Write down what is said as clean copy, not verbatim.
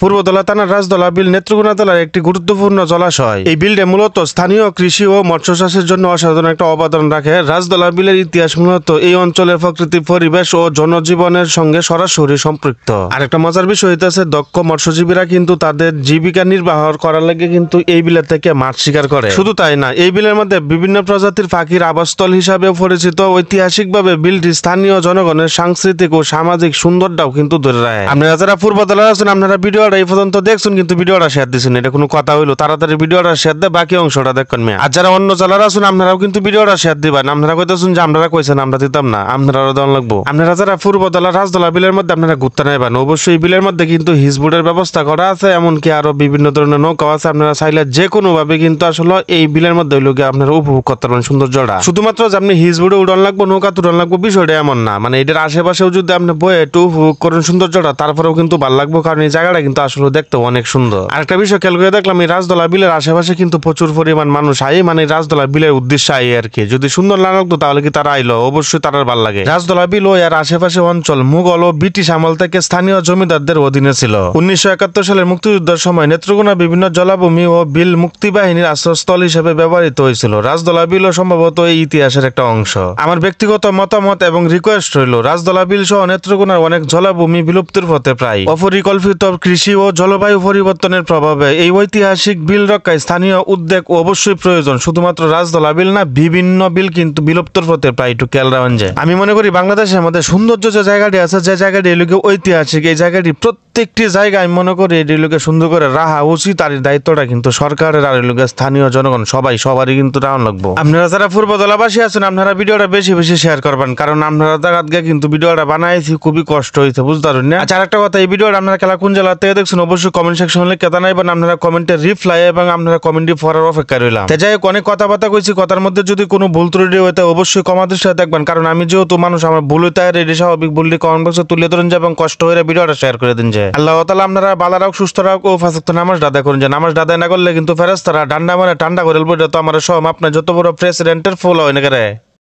পূর্বদলা থানার রাজদলা বিল নেত্রকোনা জেলার একটি গুরুত্বপূর্ণ জলাশয়। এই বিলটি মূলত স্থানীয় কৃষি ও মৎস্য চাষের জন্য অসাধারণ একটা অবদান রাখে। রাজদলা বিলের ইতিহাস মূলত এই অঞ্চলের প্রকৃতি, পরিবেশ ও জনজীবনের সঙ্গে সরাসরি সম্পৃক্ত। আর একটা মজার বিষয় হইতেছে, দক্ষ মৎস্যজীবীরা কিন্তু তাদের জীবিকা নির্বাহ করার লাগে কিন্তু এই বিলের থেকে মাছ শিকার করে। শুধু তাই না, এই বিলের মধ্যে বিভিন্ন প্রজাতির পাখির আবাসস্থল হিসাবেও পরিচিত। ঐতিহাসিকভাবে বিলটি স্থানীয় জনগণের সাংস্কৃতিক ও সামাজিক সুন্দরটাও কিন্তু ধরে রাখে। আপনারা যারা পূর্বদলা আছেন, আপনারা ভিডিওটা এই পর্যন্ত দেখছেন কিন্তু ভিডিওটা শেয়ার দিচ্ছেন, এটা কোনো কথা হইলো? তাড়াতাড়ি ভিডিওটা শেয়ার দিয়ে বাকি অংশটা দেখবেন। আর যারা অন্য জেলার আছেন, আপনারাও কিন্তু ভিডিওটা শেয়ার দিবেন। আপনারা কইতেছেন যে আপনারা কইছেন আমরা দিতাম না, আপনারাও দেওয়া লাগবো। আপনারা যারা পূর্বদলা রাজদলা বিলের মধ্যে আপনারা ঘুরতে নেবেন, অবশ্যই বিলের মধ্যে কিন্তু হিজবোর্ডের ব্যবস্থা করা আছে, এমনকি আরো বিভিন্ন ধরনের নৌকাও আছে। আপনারা চাইলে যে কোনো ভাবে কিন্তু আসলে এই বিলের মধ্যে লোকে আপনারা উপভোগ করতে পারবেন সৌন্দর্যটা। শুধুমাত্র যে আপনি হিজবোর্ডে উড়ান লাগবো, নৌকা তুড়ান লাগবো, বিষয়টা এমন না। মানে এটার আশেপাশেও যদি আপনি বয়ে একটু উপভোগ করেন সৌন্দর্যটা, তারপরেও কিন্তু ভালো লাগবে, কারণ এই জায়গাটা কিন্তু আসলে দেখতে অনেক সুন্দর। আরেকটা বিষয় খেয়াল করে দেখলাম, এই রাজদলা বিলের আশেপাশে কিন্তু প্রচুর পরিমাণ মানুষ আই, মানে রাজদলা বিলের উদ্দেশ্যে আই আর কি। যদি সুন্দর না লাগতো তাহলে কি তারা আইলো? অবশ্যই তার ভালো লাগে। রাজদলা বিল ও এর আশেপাশে অঞ্চল মুঘল ও ব্রিটিশ আমল থেকে স্থানীয় জমিদারদের অধীনে ছিল। 1971 সালের মুক্তিযুদ্ধের সময় নেত্রকোনা বিভিন্ন জলাভূমি ও বিল মুক্তিবাহিনীর আশ্রয়স্থল হিসেবে ব্যবহৃত হয়েছিল। রাজদলা বিল সম্ভবত এই ইতিহাসের একটা অংশ। আমার ব্যক্তিগত মতামত এবং রিকোয়েস্ট রইল, রাজদলা বিল সহ নেত্রকোনার অনেক জলাভূমি বিলুপ্তির পথে প্রায়। অপরিকল্পিত কৃষি ও জলবায়ু পরিবর্তনের প্রভাবে এই ঐতিহাসিক বিল রক্ষায় স্থানীয় উদ্যোগ অবশ্যই প্রয়োজন। শুধুমাত্র রাজদলা বিল না, বিভিন্ন বিল কিন্তু বিলুপ্তির পথে প্রায়, একটু খেয়াল রাখবেন। যে আমি মনে করি বাংলাদেশের মধ্যে সৌন্দর্য যে জায়গাটি আছে, যে জায়গাটি এলাকা ঐতিহাসিক, এই জায়গাটি প্রত্যেকটি জায়গায় আমি মনে করি এগুলোকে সুন্দর করে রাখা উচিত। আর এই দায়িত্বটা কিন্তু সরকারের আর এলাকা স্থানীয় জনগণ সবারই কিন্তু রাখা লাগবো। আপনারা যারা পূর্বদলাবাসী আছেন, আপনারা ভিডিওটা বেশি বেশি শেয়ার করবেন, কারণ আপনারা জায়গাতে কিন্তু ভিডিওটা বানাইছি, খুবই কষ্ট হয়েছে, বুঝতে পারেন না? আচ্ছা, আরেকটা কথা, এই ভিডিওটা আপনারা খেলা কোন জেলা থেকে দেখছেন অবশ্যই কমেন্ট সেকশনে লিখে জানাইবেন। আপনারা কমেন্টে রিপ্লাই এবং আপনারা কমেন্টে পড়ার অপেক্ষা রইলাম। যাই হোক, অনেক কথাবার্তা কইছি, কথার মধ্যে যদি কোনো ভুল ত্রুটি হইতে অবশ্যই ক্ষমা দৃষ্টিতে দেখবেন, কারণ আমি যেহেতু মানুষ, আমার ভুল হইতে রেডি স্বাভাবিক, ভুলটি কমেন্ট বক্সে তুলে ধরেন যে এবং কষ্ট হয়ে ভিডিওটা শেয়ার করে দিন। যে আল্লাহ তাআলা আপনারা ভালো রাখ, সুস্থ রাখ ও পাঁচ ওয়াক্ত নামাজ আদায় করুন। যে নামাজ আদায় না করলে কিন্তু ফেরেশতারা ডান্ডা মানে ঠান্ডা করে বলবে, তো আমার সব আপনার যত বড় প্রেসিডেন্টের ফুল হয় না করে।